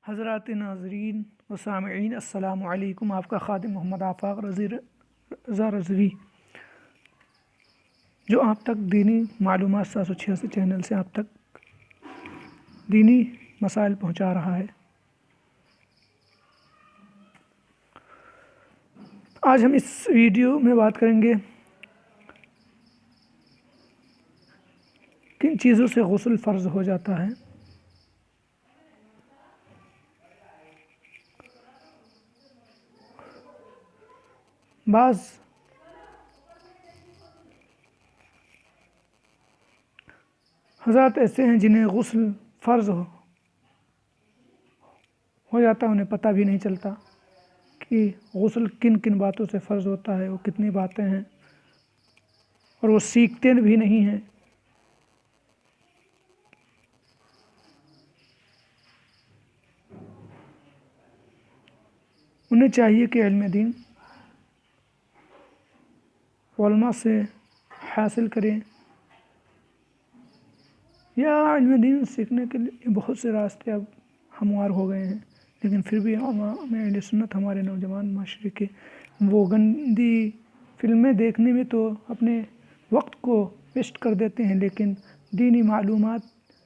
حضرات ناظرین و سامعین السلام علیکم۔ آپ کا خادم محمد آفاق رضا رضوی جو آپ تک دینی معلومات 786 چینل سے آپ تک دینی مسائل پہنچا رہا ہے۔ آج ہم اس ویڈیو میں بات کریں گے کن چیزوں سے غسل فرض ہو جاتا ہے۔ بعض حضرات ایسے ہیں جنہیں غسل فرض ہو جاتا ہے، انہیں پتہ بھی نہیں چلتا کہ غسل کن کن باتوں سے فرض ہوتا ہے، وہ کتنی باتیں ہیں، اور وہ سیکھتے بھی نہیں ہیں۔ انہیں چاہیے کہ علم دین علماء سے حاصل کریں، یا علم دین سیکھنے کے لیے بہت سے راستے اب ہموار ہو گئے ہیں، لیکن پھر بھی عوام اہل سنت، ہمارے نوجوان معاشرے کے، وہ گندی فلمیں دیکھنے میں تو اپنے وقت کو ویسٹ کر دیتے ہیں، لیکن دینی معلومات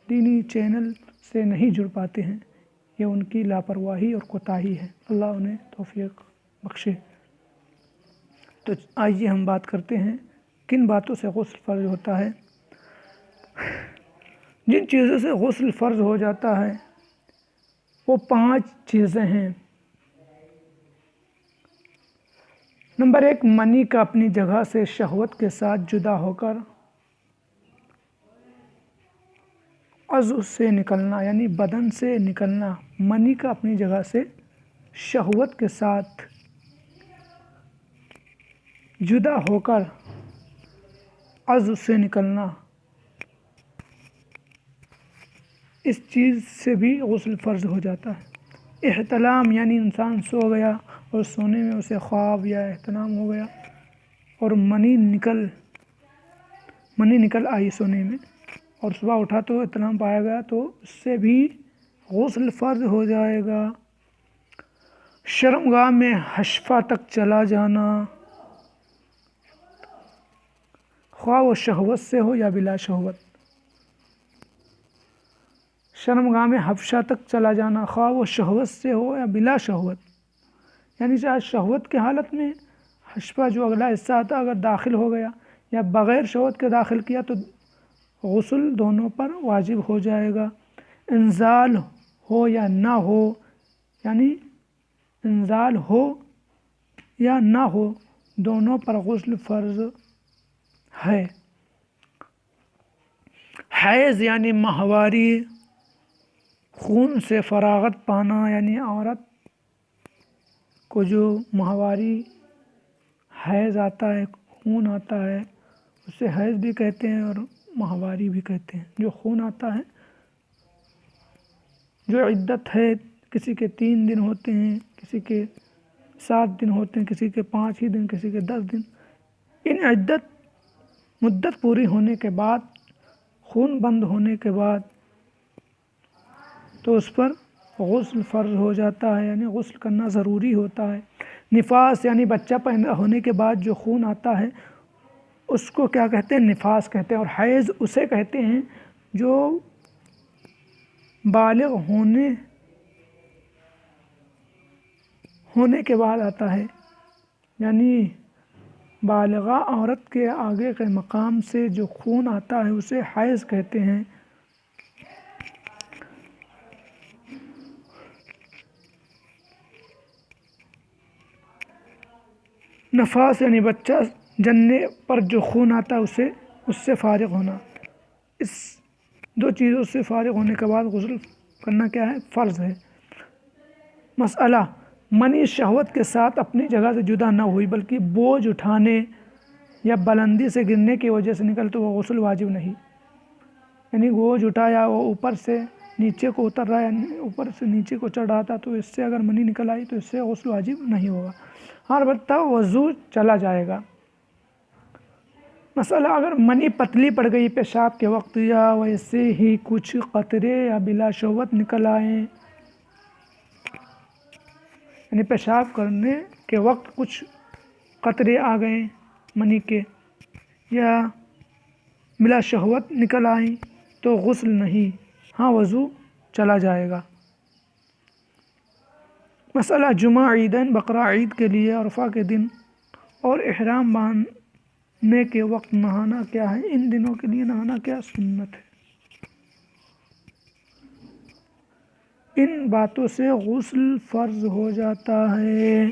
دینی چینل سے نہیں جڑ پاتے ہیں۔ یہ ان کی لاپرواہی اور کوتاہی ہے، اللہ انہیں توفیق بخشے۔ تو آئیے ہم بات کرتے ہیں کن باتوں سے غسل فرض ہوتا ہے۔ جن چیزوں سے غسل فرض ہو جاتا ہے وہ 5 چیزیں ہیں۔ نمبر 1، منی کا اپنی جگہ سے شہوت کے ساتھ جدا ہو کر عضو سے نکلنا، یعنی بدن سے نکلنا۔ منی کا اپنی جگہ سے شہوت کے ساتھ جدا ہو کر عضو سے نکلنا، اس چیز سے بھی غسل فرض ہو جاتا ہے۔ احتلام، یعنی انسان سو گیا اور سونے میں اسے خواب یا احتلام ہو گیا اور منی نکل آئی سونے میں، اور صبح اٹھا تو احتلام پایا گیا، تو اس سے بھی غسل فرض ہو جائے گا۔ شرمگاہ میں حشفہ تک چلا جانا، خواہ وہ شہوت سے ہو یا بلا شہوت۔ شرمگاہ میں حفشہ تک چلا جانا، خواہ وہ شہوت سے ہو یا بلا شہوت، یعنی چاہے شہوت کی حالت میں حشفہ جو اگلا حصہ آتا اگر داخل ہو گیا، یا بغیر شہوت کے داخل کیا، تو غسل دونوں پر واجب ہو جائے گا۔ انزال ہو یا نہ ہو، یعنی انزال ہو یا نہ ہو، دونوں پر غسل فرض ہے۔ حیض یعنی ماہواری، خون سے فراغت پانا، یعنی عورت کو جو ماہواری حیض آتا ہے، خون آتا ہے، اسے حیض بھی کہتے ہیں اور ماہواری بھی کہتے ہیں۔ جو خون آتا ہے، جو عدت ہے، کسی کے 3 دن ہوتے ہیں، کسی کے 7 دن ہوتے ہیں، کسی کے 5 ہی دن، کسی کے 10 دن۔ ان مدت پوری ہونے کے بعد، خون بند ہونے کے بعد، تو اس پر غسل فرض ہو جاتا ہے، یعنی غسل کرنا ضروری ہوتا ہے۔ نفاس یعنی بچہ پیدا ہونے کے بعد جو خون آتا ہے اس کو کیا کہتے ہیں؟ نفاس کہتے ہیں۔ اور حیض اسے کہتے ہیں جو بالغ ہونے کے بعد آتا ہے، یعنی بالغہ عورت کے آگے کے مقام سے جو خون آتا ہے اسے حیض کہتے ہیں۔ نفاس یعنی بچہ جننے پر جو خون آتا ہے اس سے فارغ ہونا۔ اس 2 چیزوں سے فارغ ہونے کے بعد غسل کرنا کیا ہے؟ فرض ہے۔ مسئلہ، منی شہوت کے ساتھ اپنی جگہ سے جدا نہ ہوئی بلکہ بوجھ اٹھانے یا بلندی سے گرنے کی وجہ سے نکل، تو وہ غسل واجب نہیں۔ یعنی بوجھ اٹھایا، وہ اوپر سے نیچے کو اتر رہا ہے، یعنی اوپر سے نیچے کو چڑھ رہا تھا، تو اس سے اگر منی نکل آئی تو اس سے غسل واجب نہیں ہوگا، البتہ وضو چلا جائے گا۔ مسئلہ، اگر منی پتلی پڑ گئی پیشاب کے وقت، یا ویسے ہی کچھ قطرے یا بلا شہوت نکل آئیں، یعنی پیشاب کرنے کے وقت کچھ قطرے آ گئے منی کے یا بلا شہوت نکل آئیں تو غسل نہیں، ہاں وضو چلا جائے گا۔ مسئلہ جمعہ، عیدین، بقرہ عید کے لیے عرفہ کے دن اور احرام باندھنے کے وقت نہانا کیا ہے؟ ان دنوں کے لیے نہانا کیا سنت ہے؟ ان باتوں سے غسل فرض ہو جاتا ہے۔